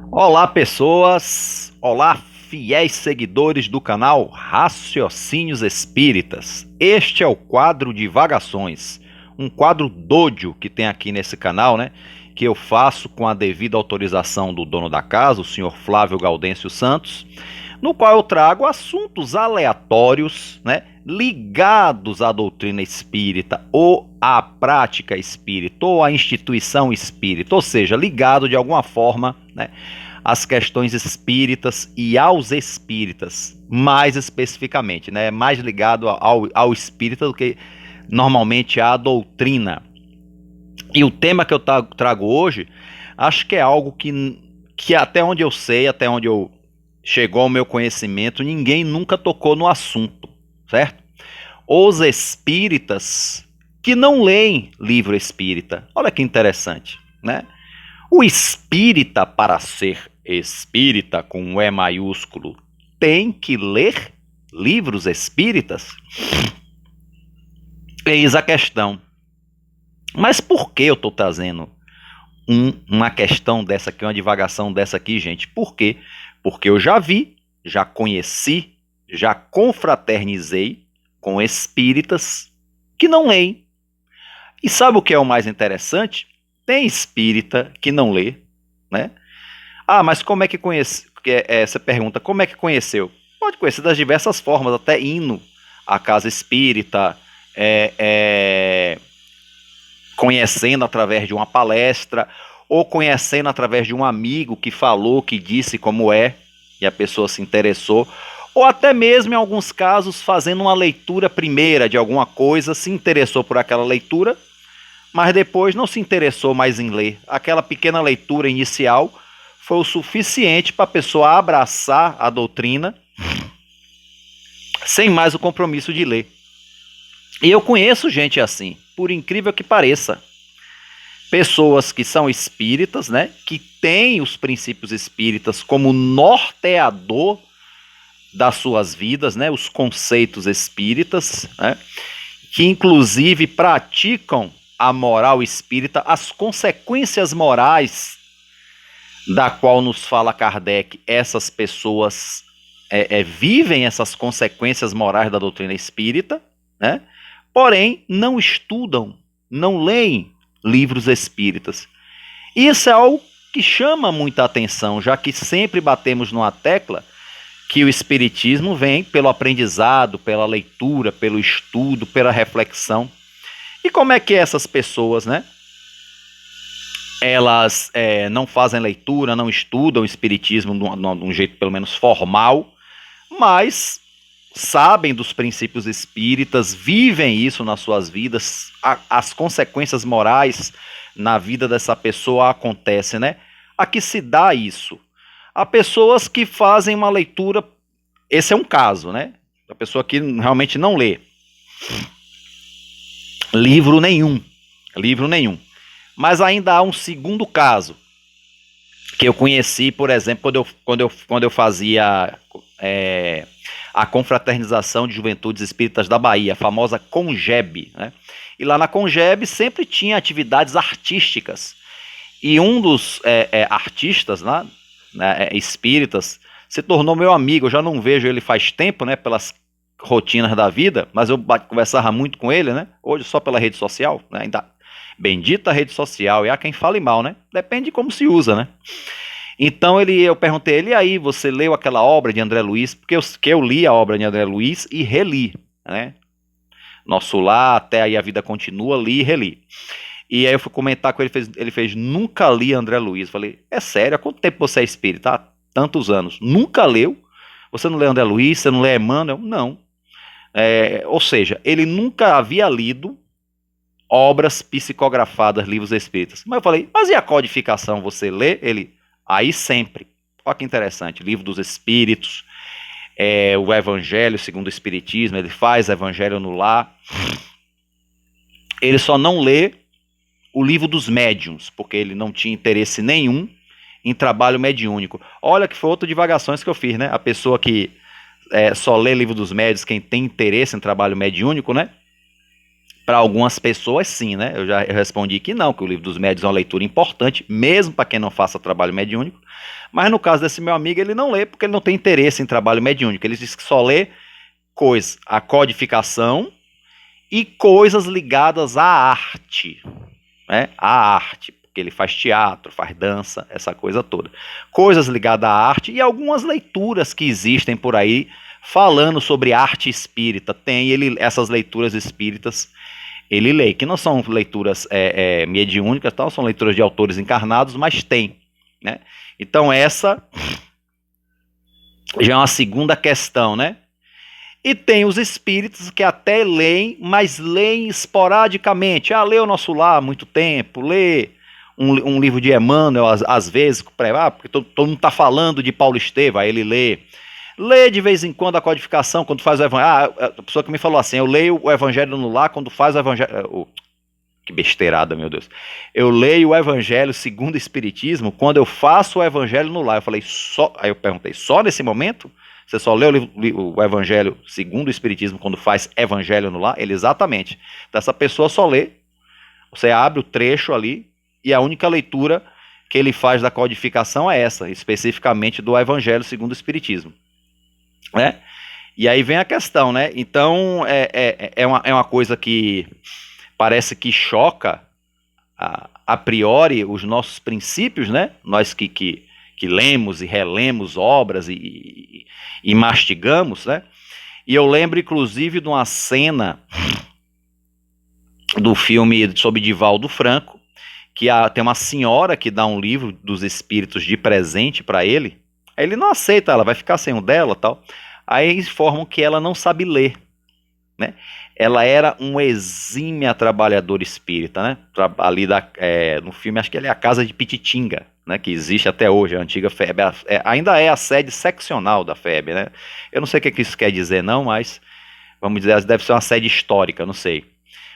Olá, pessoas! Olá, fiéis seguidores do canal Raciocínios Espíritas. Este é o quadro Divagações, um quadro doido que tem aqui nesse canal, né? Que eu faço com a devida autorização do dono da casa, o senhor Flávio Gaudêncio Santos, no qual eu trago assuntos aleatórios, né? Ligados à doutrina espírita ou à prática espírita ou à instituição espírita, ou seja, ligado de alguma forma, né, às questões espíritas e aos espíritas, mais especificamente, né, mais ligado ao espírita do que normalmente à doutrina. E o tema que eu trago hoje, acho que é algo que até onde eu sei, até onde eu chegou ao meu conhecimento, ninguém nunca tocou no assunto, certo? Os espíritas que não leem livro espírita. Olha que interessante, né? O espírita, para ser espírita com um E maiúsculo, tem que ler livros espíritas? Eis a questão. Mas por que eu estou trazendo uma questão dessa aqui, uma divagação dessa aqui, gente? Por quê? Porque eu já vi, já conheci, já confraternizei com espíritas que não leem. E sabe o que é o mais interessante? Tem espírita que não lê, né? Ah, mas como é que conhece? Você pergunta, como é que conheceu? Pode conhecer das diversas formas, até indo à casa espírita, conhecendo através de uma palestra, ou conhecendo através de um amigo que falou, que disse como é, e a pessoa se interessou, ou até mesmo em alguns casos fazendo uma leitura primeira de alguma coisa, se interessou por aquela leitura, mas depois não se interessou mais em ler. Aquela pequena leitura inicial foi o suficiente para a pessoa abraçar a doutrina sem mais o compromisso de ler. E eu conheço gente assim, por incrível que pareça. Pessoas que são espíritas, né, que têm os princípios espíritas como norteador das suas vidas, né, os conceitos espíritas, né, que inclusive praticam a moral espírita, as consequências morais da qual nos fala Kardec, essas pessoas vivem essas consequências morais da doutrina espírita, né, porém não estudam, não leem livros espíritas. Isso é algo que chama muita atenção, já que sempre batemos numa tecla que o espiritismo vem pelo aprendizado, pela leitura, pelo estudo, pela reflexão. E como é que essas pessoas, né? Elas não fazem leitura, não estudam o espiritismo de um jeito pelo menos formal, mas sabem dos princípios espíritas, vivem isso nas suas vidas, as consequências morais na vida dessa pessoa acontecem, né? A que se dá isso? Há pessoas que fazem uma leitura, esse é um caso, né? A pessoa que realmente não lê livro nenhum. Mas ainda há um segundo caso, que eu conheci, por exemplo, quando eu fazia a confraternização de juventudes espíritas da Bahia, a famosa CONGEB, né? E lá na CONGEB sempre tinha atividades artísticas. E um dos artistas lá, né, espíritas, se tornou meu amigo. Eu já não vejo ele faz tempo, né, pelas rotinas da vida, mas eu conversava muito com ele, né? Hoje só pela rede social, né? Ainda bendita rede social, e há quem fale mal, né? Depende de como se usa, né? Então eu perguntei ele, e aí, você leu aquela obra de André Luiz? Porque eu li a obra de André Luiz e reli, né? Nosso Lar, Até Aí a Vida Continua, li e reli. E aí eu fui comentar com ele, ele fez, nunca li André Luiz. Eu falei, é sério? Há quanto tempo você é espírita? Há tantos anos. Nunca leu? Você não lê André Luiz? Você não lê Emmanuel? Não. Ou seja, ele nunca havia lido obras psicografadas, livros espíritas. Mas eu falei, mas e a codificação, você lê? Ele, aí sempre. Olha que interessante, Livro dos Espíritos, o Evangelho segundo o Espiritismo, ele faz Evangelho no Lar. Ele só não lê o Livro dos Médiuns, porque ele não tinha interesse nenhum em trabalho mediúnico. Olha que foi outra divagações que eu fiz, né? A pessoa que só lê Livro dos Médiuns, quem tem interesse em trabalho mediúnico, né? Para algumas pessoas, sim, né? Eu respondi que não, que o Livro dos Médiuns é uma leitura importante, mesmo para quem não faça trabalho mediúnico. Mas no caso desse meu amigo, ele não lê porque ele não tem interesse em trabalho mediúnico. Ele diz que só lê coisas, a codificação e coisas ligadas à arte, né? À arte, porque ele faz teatro, faz dança, essa coisa toda. Coisas ligadas à arte e algumas leituras que existem por aí falando sobre arte espírita. Tem ele essas leituras espíritas, ele lê, que não são leituras mediúnicas, tal, são leituras de autores encarnados, mas tem, né? Então essa já é uma segunda questão, né? E tem os espíritos que até leem, mas leem esporadicamente. Ah, lê o Nosso Lar há muito tempo, lê um livro de Emmanuel, às vezes, porque todo mundo está falando de Paulo Estevam, aí ele lê. Lê de vez em quando a codificação, quando faz o evangelho. Ah, a pessoa que me falou assim, eu leio o Evangelho no Lar quando faz o evangelho. Que besteirada, meu Deus. Eu leio o Evangelho segundo o Espiritismo quando eu faço o Evangelho no Lar. Eu falei, só. Aí eu perguntei, só nesse momento? Você só lê o Evangelho segundo o Espiritismo quando faz Evangelho no Lar? Ele, exatamente. Então essa pessoa só lê, você abre o trecho ali, e a única leitura que ele faz da codificação é essa, especificamente do Evangelho segundo o Espiritismo. Né? E aí vem a questão, né? Então é uma coisa que parece que choca a priori os nossos princípios, né? Nós que lemos e relemos obras e mastigamos, né? E eu lembro, inclusive, de uma cena do filme sobre Divaldo Franco, que tem uma senhora que dá um livro dos espíritos de presente para ele. Aí ele não aceita, ela vai ficar sem o dela, tal. Aí informam que ela não sabe ler, né? Ela era uma exímia trabalhadora espírita, né? Ali no filme, acho que ela é a Casa de Pititinga, né? Que existe até hoje, a antiga FEB. Ainda é a sede seccional da FEB, né? Eu não sei o que isso quer dizer, não, mas vamos dizer, deve ser uma sede histórica, não sei.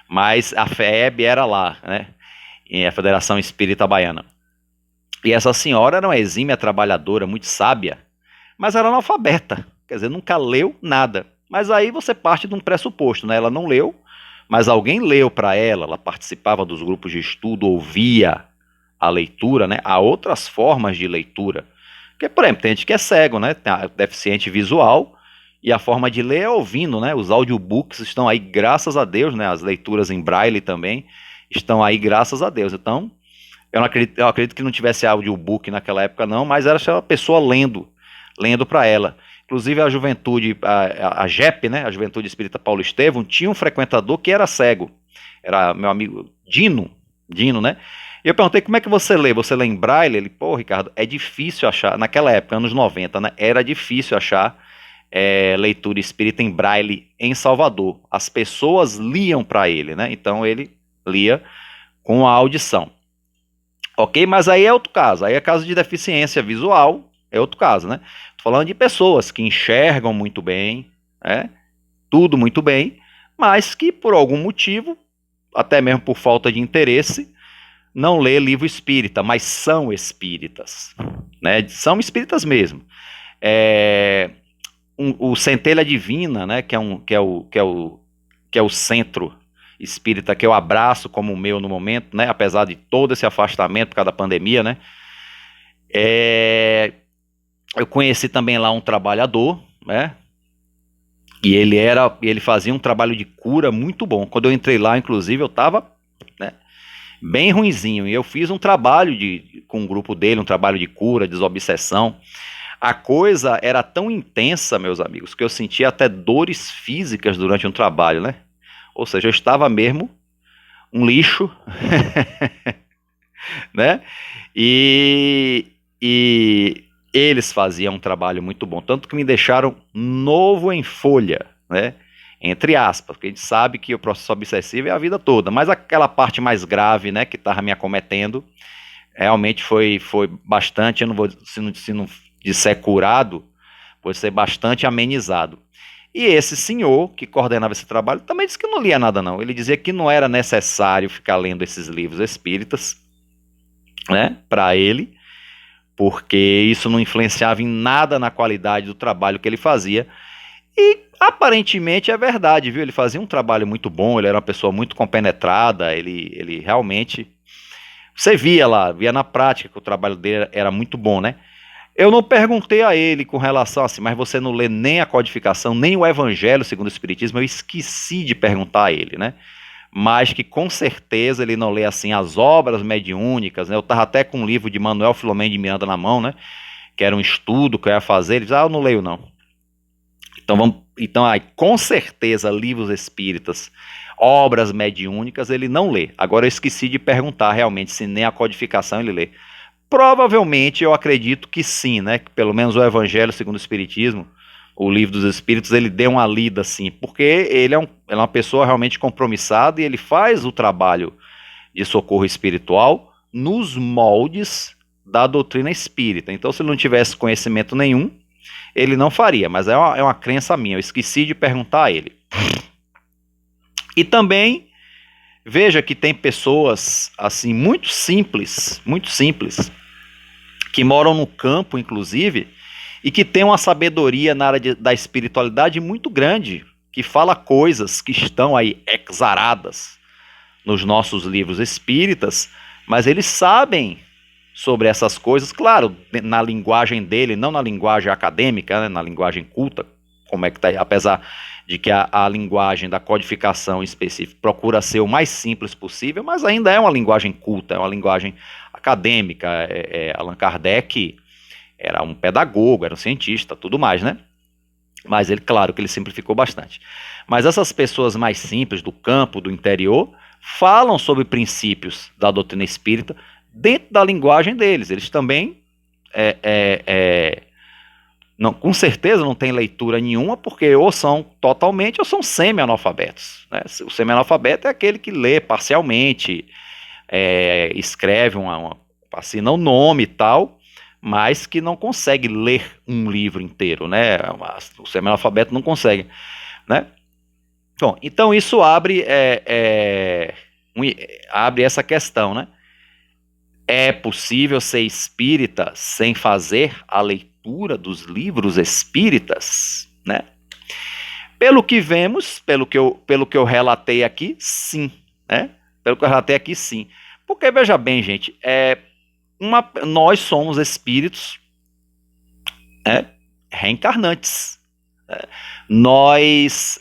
Mas a FEB era lá, né? E a Federação Espírita Baiana. E essa senhora era uma exímia trabalhadora, muito sábia, mas era analfabeta, quer dizer, nunca leu nada. Mas aí você parte de um pressuposto, né? Ela não leu, mas alguém leu para ela, ela participava dos grupos de estudo, ouvia a leitura, né? Há outras formas de leitura. Porque, por exemplo, tem gente que é cego, né? Tem a deficiente visual, e a forma de ler é ouvindo, né? Os audiobooks estão aí, graças a Deus, né? As leituras em braille também estão aí, graças a Deus. Então, eu acredito que não tivesse audiobook naquela época, não, mas era a pessoa lendo para ela. Inclusive a juventude, a JEP, né, a Juventude Espírita Paulo Estevam, tinha um frequentador que era cego. Era meu amigo Dino, né? E eu perguntei, como é que você lê? Você lê em braille? Ele, pô, Ricardo, é difícil achar. Naquela época, anos 90, né, era difícil achar leitura espírita em braille em Salvador. As pessoas liam para ele, né? Então ele lia com a audição. Ok? Mas aí é outro caso. Aí é caso de deficiência visual, é outro caso, né? Tô falando de pessoas que enxergam muito bem, né? Tudo muito bem, mas que por algum motivo, até mesmo por falta de interesse, não lê livro espírita, mas são espíritas, né? São espíritas mesmo. O Centelha Divina, né? Que é o centro espírita que eu abraço como o meu no momento, né? Apesar de todo esse afastamento por causa da pandemia, né? Eu conheci também lá um trabalhador, né? E ele fazia um trabalho de cura muito bom. Quando eu entrei lá, inclusive, eu estava, né, bem ruinzinho. E eu fiz um trabalho com um grupo dele, um trabalho de cura, desobsessão. A coisa era tão intensa, meus amigos, que eu sentia até dores físicas durante um trabalho, né? Ou seja, eu estava mesmo um lixo, né? E eles faziam um trabalho muito bom, tanto que me deixaram novo em folha, né? Entre aspas, porque a gente sabe que o processo obsessivo é a vida toda, mas aquela parte mais grave, né, que estava me acometendo, realmente foi bastante, eu não vou, se não disser curado, pode ser bastante amenizado. E esse senhor que coordenava esse trabalho também disse que não lia nada não, ele dizia que não era necessário ficar lendo esses livros espíritas, né, para ele, porque isso não influenciava em nada na qualidade do trabalho que ele fazia, E aparentemente é verdade, viu? Ele fazia um trabalho muito bom, ele era uma pessoa muito compenetrada, ele realmente. Você via lá, via na prática que o trabalho dele era muito bom, né? Eu não perguntei a ele com relação assim, mas você não lê nem a codificação, nem o Evangelho segundo o Espiritismo, eu esqueci de perguntar a ele, né? Mas que com certeza ele não lê assim as obras mediúnicas, né? Eu estava até com um livro de Manuel Filomeno de Miranda na mão, né? Que era um estudo que eu ia fazer, ele disse, eu não leio não. Então aí, com certeza, livros espíritas, obras mediúnicas, ele não lê. Agora eu esqueci de perguntar realmente se nem a codificação ele lê. Provavelmente eu acredito que sim, né? Que pelo menos o Evangelho segundo o Espiritismo, o Livro dos Espíritos, ele deu uma lida assim, porque ele é uma pessoa realmente compromissada e ele faz o trabalho de socorro espiritual nos moldes da doutrina espírita. Então, se ele não tivesse conhecimento nenhum, ele não faria, mas é uma crença minha, eu esqueci de perguntar a ele. E também veja que tem pessoas assim muito simples, que moram no campo, inclusive, e que tem uma sabedoria na área da espiritualidade muito grande, que fala coisas que estão aí exaradas nos nossos livros espíritas, mas eles sabem sobre essas coisas, claro, na linguagem dele, não na linguagem acadêmica, né, na linguagem culta, como é que tá, apesar de que a linguagem da codificação específica procura ser o mais simples possível, mas ainda é uma linguagem culta, é uma linguagem acadêmica. Allan Kardec era um pedagogo, era um cientista, tudo mais, né? Mas ele, claro que ele simplificou bastante. Mas essas pessoas mais simples, do campo, do interior, falam sobre princípios da doutrina espírita dentro da linguagem deles. Eles também, não, com certeza não tem leitura nenhuma, porque ou são totalmente ou são semi-analfabetos, né? O semi-analfabeto é aquele que lê parcialmente, escreve assina um nome e tal, mas que não consegue ler um livro inteiro, né? O semi-analfabeto não consegue, né? Bom, então isso abre essa questão, né? É possível ser espírita sem fazer a leitura dos livros espíritas, né? Pelo que vemos, pelo que eu relatei aqui, sim, né? Pelo que eu relatei aqui, sim. Porque, veja bem, gente, nós somos espíritos reencarnantes. Nós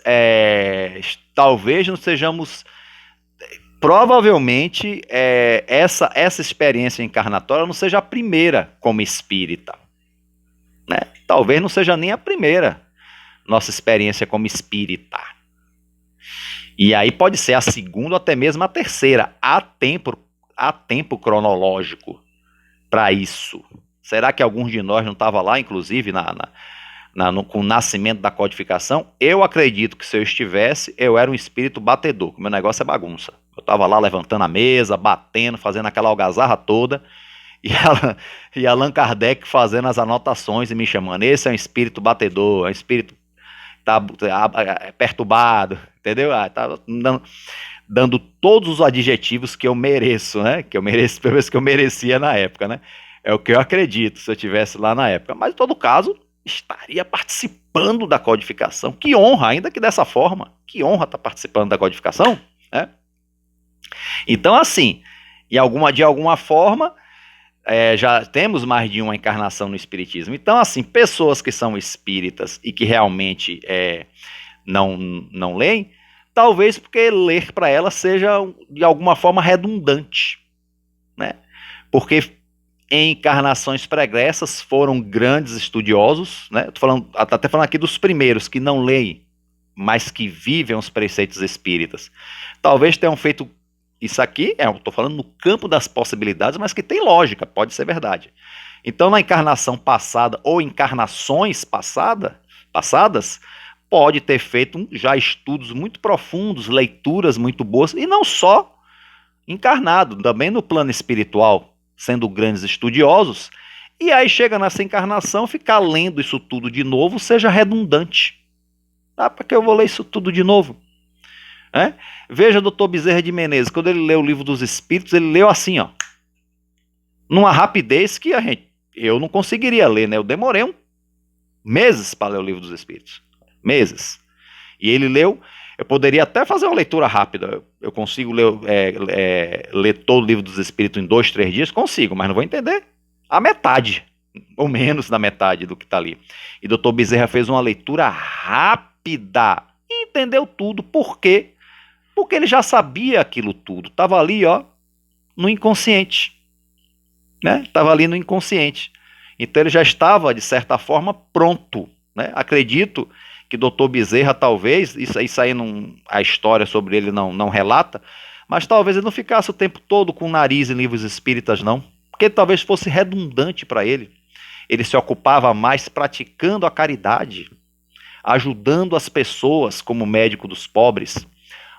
talvez não sejamos... Provavelmente essa experiência encarnatória não seja a primeira como espírita, né? Talvez não seja nem a primeira nossa experiência como espírita. E aí pode ser a segunda ou até mesmo a terceira. Há tempo cronológico para isso. Será que alguns de nós não estavam lá, inclusive, com o nascimento da codificação? Eu acredito que se eu estivesse, eu era um espírito batedor, que o meu negócio é bagunça. Eu estava lá levantando a mesa, batendo, fazendo aquela algazarra toda, e Allan Kardec fazendo as anotações e me chamando. Esse é um espírito batedor, é um espírito perturbado, entendeu? Tá dando todos os adjetivos que eu mereço, né? Que eu mereço, pelo menos que eu merecia na época, né? É o que eu acredito, se eu estivesse lá na época. Mas, em todo caso, estaria participando da codificação. Que honra, ainda que dessa forma. Que honra estar participando da codificação, né? Então, assim, de alguma forma, já temos mais de uma encarnação no espiritismo. Então, assim, pessoas que são espíritas e que realmente não leem, talvez porque ler para elas seja, de alguma forma, redundante, né? Porque em encarnações pregressas foram grandes estudiosos, né? Estou até falando aqui dos primeiros que não leem, mas que vivem os preceitos espíritas. Talvez tenham feito isso aqui, estou falando no campo das possibilidades, mas que tem lógica, pode ser verdade. Então, na encarnação passada ou encarnações passadas, pode ter feito já estudos muito profundos, leituras muito boas, e não só encarnado, também no plano espiritual, sendo grandes estudiosos, e aí chega nessa encarnação, ficar lendo isso tudo de novo, seja redundante. Para que eu vou ler isso tudo de novo? Veja o Dr. Bezerra de Menezes, quando ele leu o Livro dos Espíritos, ele leu assim, ó, numa rapidez que eu não conseguiria ler, né? Eu demorei meses para ler o Livro dos Espíritos. Meses. E ele leu, eu poderia até fazer uma leitura rápida, eu consigo ler todo o Livro dos Espíritos em 2, 3 dias? Consigo, mas não vou entender a metade, ou menos da metade do que está ali. E Dr. Bezerra fez uma leitura rápida e entendeu tudo. Por quê? Porque ele já sabia aquilo tudo, estava ali, ó, no inconsciente, né? Estava ali no inconsciente. Então ele já estava, de certa forma, pronto, né? Acredito que Dr. Bezerra, talvez, isso aí não, a história sobre ele não relata, mas talvez ele não ficasse o tempo todo com o nariz em livros espíritas, não. Porque talvez fosse redundante para ele. Ele se ocupava mais praticando a caridade, ajudando as pessoas como médico dos pobres,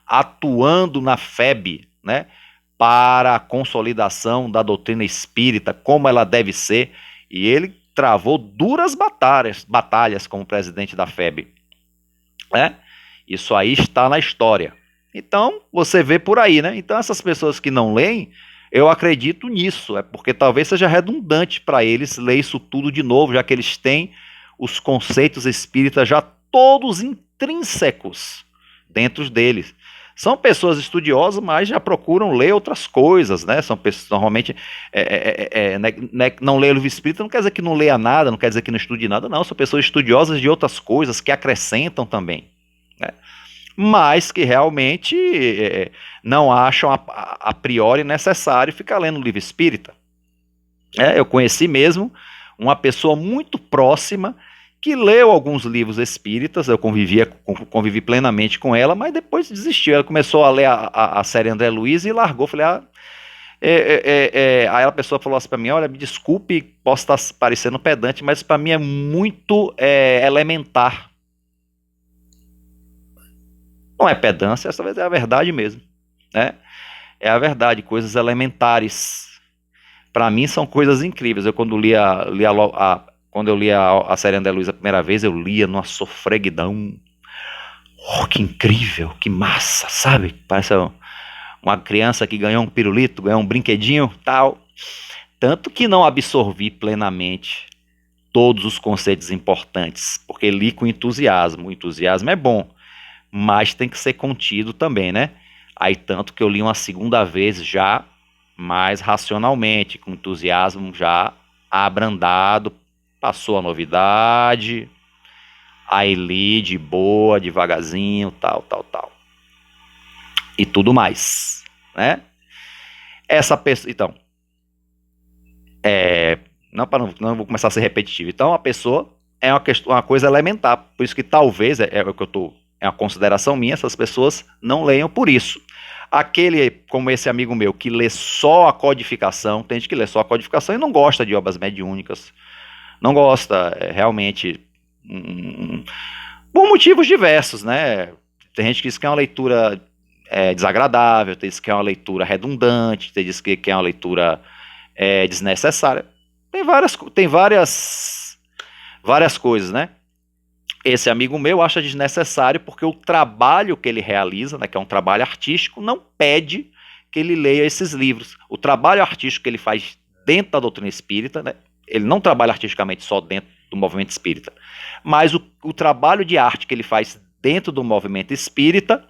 atuando na FEB, né, para a consolidação da doutrina espírita, como ela deve ser, e ele travou duras batalhas como presidente da FEB. Né? Isso aí está na história. Então, você vê por aí, né? Então, essas pessoas que não leem, eu acredito nisso, é porque talvez seja redundante para eles ler isso tudo de novo, já que eles têm os conceitos espíritas já todos intrínsecos dentro deles. São pessoas estudiosas, mas já procuram ler outras coisas, né? São pessoas normalmente não ler o livro espírita não quer dizer que não leia nada, não quer dizer que não estude nada, não. São pessoas estudiosas de outras coisas que acrescentam também, né? Mas que realmente não acham a priori necessário ficar lendo o livro espírita. Eu conheci mesmo uma pessoa muito próxima que leu alguns livros espíritas, eu convivi plenamente com ela, mas depois desistiu. Ela começou a ler a série André Luiz e largou. Falei, aí a pessoa falou assim para mim, olha, me desculpe, posso estar parecendo pedante, mas para mim é muito elementar. Não é pedância, essa vez é a verdade mesmo, né? É a verdade, coisas elementares. Para mim são coisas incríveis. Eu quando quando eu li a série André Luiz a primeira vez, eu lia numa sofreguidão. Oh, que incrível, que massa, sabe? Parece uma criança que ganhou um pirulito, ganhou um brinquedinho, tal. Tanto que não absorvi plenamente todos os conceitos importantes, porque li com entusiasmo. O entusiasmo é bom, mas tem que ser contido também, né? Aí tanto que eu li uma segunda vez já mais racionalmente, com entusiasmo já abrandado, passou a novidade, aí li de boa, devagarzinho, tal. E tudo mais, né? Essa pessoa, então, não vou começar a ser repetitivo. Então, a pessoa é uma coisa elementar, por isso que talvez, o que eu tô, é uma consideração minha, essas pessoas não leiam por isso. Aquele, como esse amigo meu, que lê só a codificação, tem gente que lê só a codificação e não gosta de obras mediúnicas, não gosta, realmente, por motivos diversos, né? Tem gente que diz que é uma leitura desagradável, tem gente que é uma leitura redundante, tem gente que é uma leitura desnecessária. Tem várias coisas, né? Esse amigo meu acha desnecessário porque o trabalho que ele realiza, né, que é um trabalho artístico, não pede que ele leia esses livros. O trabalho artístico que ele faz dentro da doutrina espírita, né, ele não trabalha artisticamente só dentro do movimento espírita, mas o trabalho de arte que ele faz dentro do movimento espírita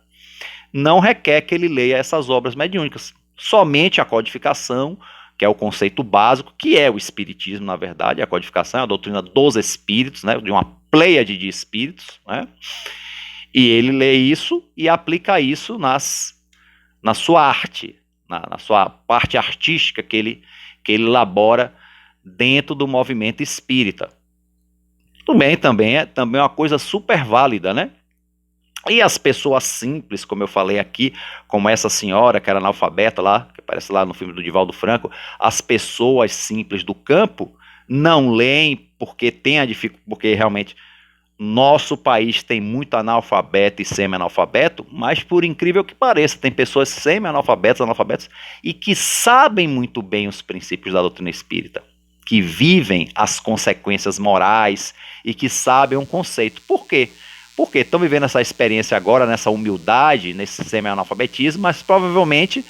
não requer que ele leia essas obras mediúnicas. Somente a codificação, que é o conceito básico, que é o espiritismo, na verdade, a codificação é a doutrina dos espíritos, né, de uma pleiade de espíritos, né? E ele lê isso e aplica isso na sua arte, na sua parte artística que ele elabora dentro do movimento espírita. Tudo bem, também é uma coisa super válida, né? E as pessoas simples, como eu falei aqui, como essa senhora que era analfabeta lá, que aparece lá no filme do Divaldo Franco, as pessoas simples do campo não leem porque porque realmente nosso país tem muito analfabeto e semi-analfabeto, mas por incrível que pareça, tem pessoas semi-analfabetas, analfabetas, e que sabem muito bem os princípios da doutrina espírita, que vivem as consequências morais e que sabem um conceito. Por quê? Porque estão vivendo essa experiência agora, nessa humildade, nesse semi-analfabetismo, mas provavelmente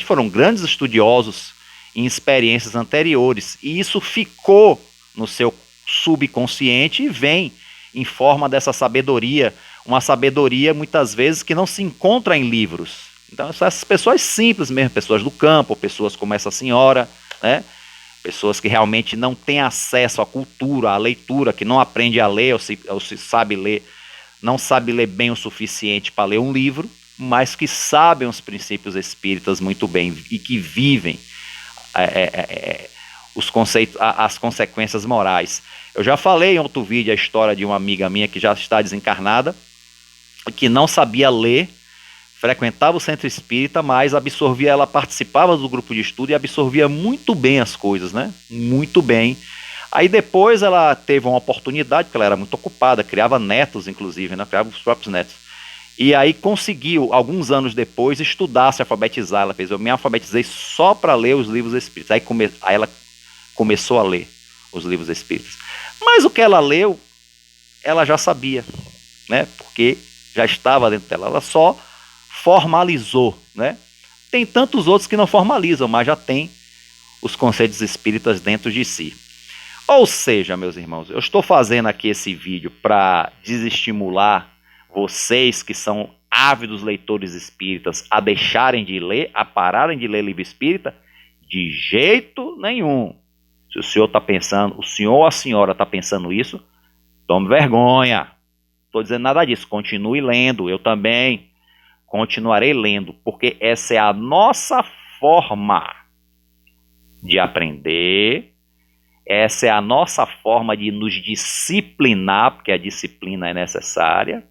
foram grandes estudiosos em experiências anteriores, e isso ficou no seu subconsciente e vem em forma dessa sabedoria, uma sabedoria muitas vezes que não se encontra em livros. Então são essas pessoas simples mesmo, pessoas do campo, pessoas como essa senhora, né? Pessoas que realmente não têm acesso à cultura, à leitura, que não aprende a ler ou se sabe ler, não sabe ler bem o suficiente para ler um livro, mas que sabem os princípios espíritas muito bem e que vivem os conceitos, as consequências morais. Eu já falei em outro vídeo a história de uma amiga minha que já está desencarnada, que não sabia ler, frequentava o centro espírita, mas absorvia, ela participava do grupo de estudo e absorvia muito bem as coisas, né? Muito bem. Aí depois ela teve uma oportunidade, porque ela era muito ocupada, criava netos, inclusive, né? Criava os próprios netos. E aí conseguiu, alguns anos depois, estudar, se alfabetizar. Ela fez, eu me alfabetizei só para ler os livros espíritas. Aí ela começou a ler os livros espíritas. Mas o que ela leu, ela já sabia, né? Porque já estava dentro dela. Ela só formalizou, né? Tem tantos outros que não formalizam, mas já tem os conceitos espíritas dentro de si. Ou seja, meus irmãos, eu estou fazendo aqui esse vídeo para desestimular vocês que são ávidos leitores espíritas a deixarem de ler, a pararem de ler livro espírita? De jeito nenhum. Se o senhor está pensando, o senhor ou a senhora está pensando isso, tome vergonha. Não estou dizendo nada disso, continue lendo, eu também continuarei lendo, porque essa é a nossa forma de aprender, essa é a nossa forma de nos disciplinar, porque a disciplina é necessária,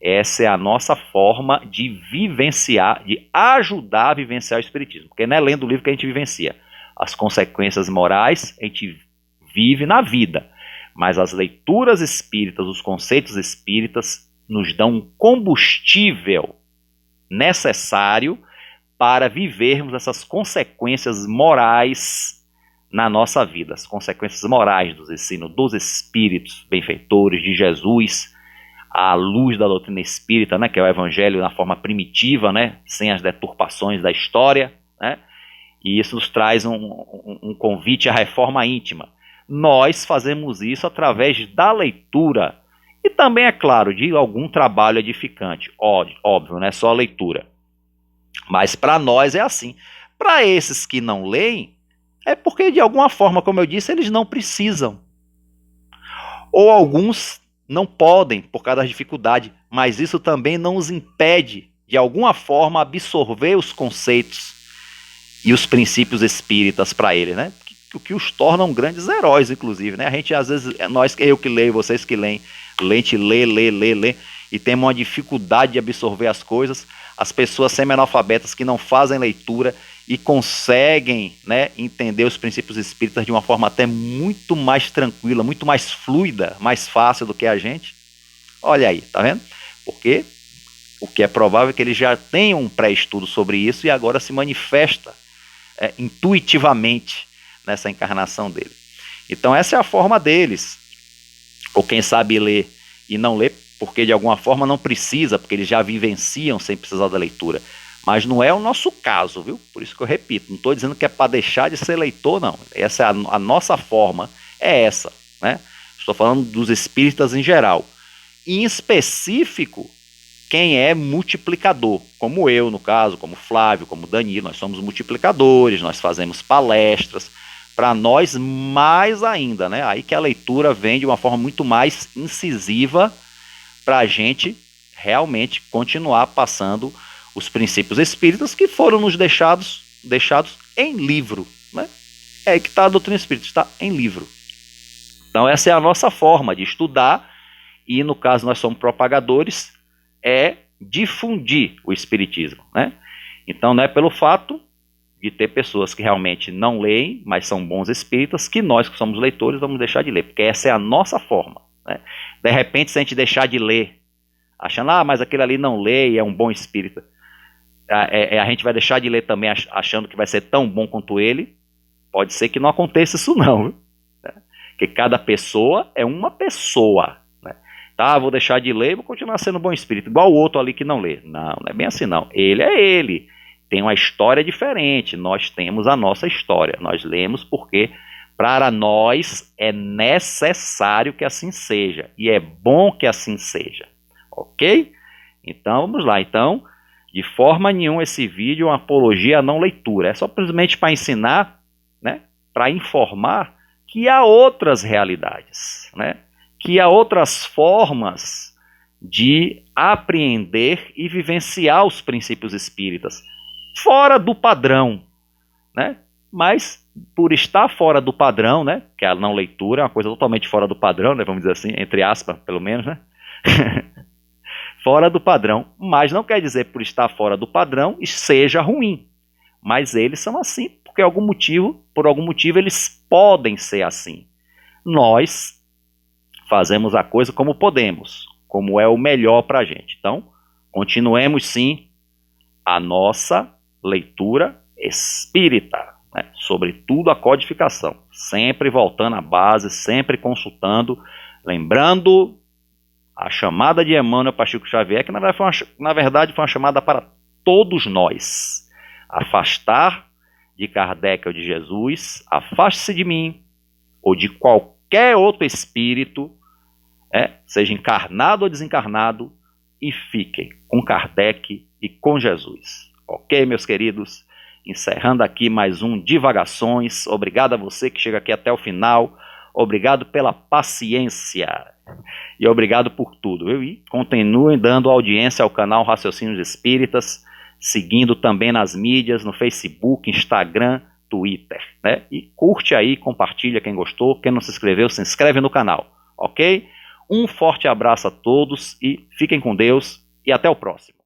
essa é a nossa forma de vivenciar, de ajudar a vivenciar o espiritismo, porque não é lendo o livro que a gente vivencia. As consequências morais a gente vive na vida, mas as leituras espíritas, os conceitos espíritas nos dão um combustível necessário para vivermos essas consequências morais na nossa vida, as consequências morais dos ensinos dos espíritos benfeitores, de Jesus, à luz da doutrina espírita, né, que é o evangelho na forma primitiva, né, sem as deturpações da história, né, e isso nos traz um convite à reforma íntima. Nós fazemos isso através da leitura e também, é claro, de algum trabalho edificante. Óbvio, não é só a leitura. Mas para nós é assim. Para esses que não leem, é porque de alguma forma, como eu disse, eles não precisam. Ou alguns não podem por causa da dificuldade, mas isso também não os impede, de alguma forma, absorver os conceitos e os princípios espíritas para eles, né? O que os tornam grandes heróis, inclusive, né? A gente, às vezes, eu que leio, vocês que leem, lê, e tem uma dificuldade de absorver as coisas. As pessoas semi-analfabetas que não fazem leitura e conseguem, né, entender os princípios espíritas de uma forma até muito mais tranquila, muito mais fluida, mais fácil do que a gente. Olha aí, tá vendo? Porque o que é provável é que eles já tenham um pré-estudo sobre isso e agora se manifesta intuitivamente nessa encarnação dele. Então essa é a forma deles. Ou quem sabe ler e não lê, porque de alguma forma não precisa, porque eles já vivenciam sem precisar da leitura. Mas não é o nosso caso, viu? Por isso que eu repito, não estou dizendo que é para deixar de ser leitor, não. Essa é a nossa forma, é essa, né? Estou falando dos espíritas em geral. E em específico, quem é multiplicador, como eu, no caso, como Flávio, como Danilo, nós somos multiplicadores, nós fazemos palestras, para nós mais ainda, né? Aí que a leitura vem de uma forma muito mais incisiva para a gente realmente continuar passando os princípios espíritas que foram nos deixados em livro, né? É aí que está a doutrina espírita, está em livro. Então essa é a nossa forma de estudar e, no caso, nós somos propagadores, é difundir o espiritismo, né? Então não é pelo fato de ter pessoas que realmente não leem, mas são bons espíritas, que nós que somos leitores vamos deixar de ler, porque essa é a nossa forma, né? De repente, se a gente deixar de ler, achando, mas aquele ali não lê e é um bom espírita, a gente vai deixar de ler também achando que vai ser tão bom quanto ele. Pode ser que não aconteça isso não, viu? Porque cada pessoa é uma pessoa, né? Tá, vou deixar de ler e vou continuar sendo bom espírito, igual o outro ali que não lê. Não é bem assim não. Ele é ele. Tem uma história diferente. Nós temos a nossa história. Nós lemos porque Para nós é necessário que assim seja, e é bom que assim seja, ok? Então, vamos lá. Então, de forma nenhuma esse vídeo é uma apologia à não leitura, é só simplesmente para ensinar, né, para informar que há outras realidades, né, que há outras formas de apreender e vivenciar os princípios espíritas, fora do padrão, né? Mas por estar fora do padrão, né, que é a não leitura é uma coisa totalmente fora do padrão, né, vamos dizer assim, entre aspas, pelo menos, né? Fora do padrão, mas não quer dizer por estar fora do padrão seja ruim. Mas eles são assim porque por algum motivo eles podem ser assim. Nós fazemos a coisa como podemos, como é o melhor para a gente. Então, continuemos sim a nossa leitura espírita, né? Sobretudo a codificação, sempre voltando à base, sempre consultando, lembrando a chamada de Emmanuel para Chico Xavier, que na verdade foi uma chamada para todos nós. Afastar de Kardec ou de Jesus, afaste-se de mim ou de qualquer outro espírito, seja encarnado ou desencarnado, e fiquem com Kardec e com Jesus. Ok, meus queridos? Encerrando aqui mais um Divagações. Obrigado a você que chega aqui até o final. Obrigado pela paciência. E obrigado por tudo, viu? E continuem dando audiência ao canal Raciocínios Espíritas, seguindo também nas mídias, no Facebook, Instagram, Twitter, né? E curte aí, compartilha quem gostou. Quem não se inscreveu, se inscreve no canal, ok? Um forte abraço a todos e fiquem com Deus e até o próximo.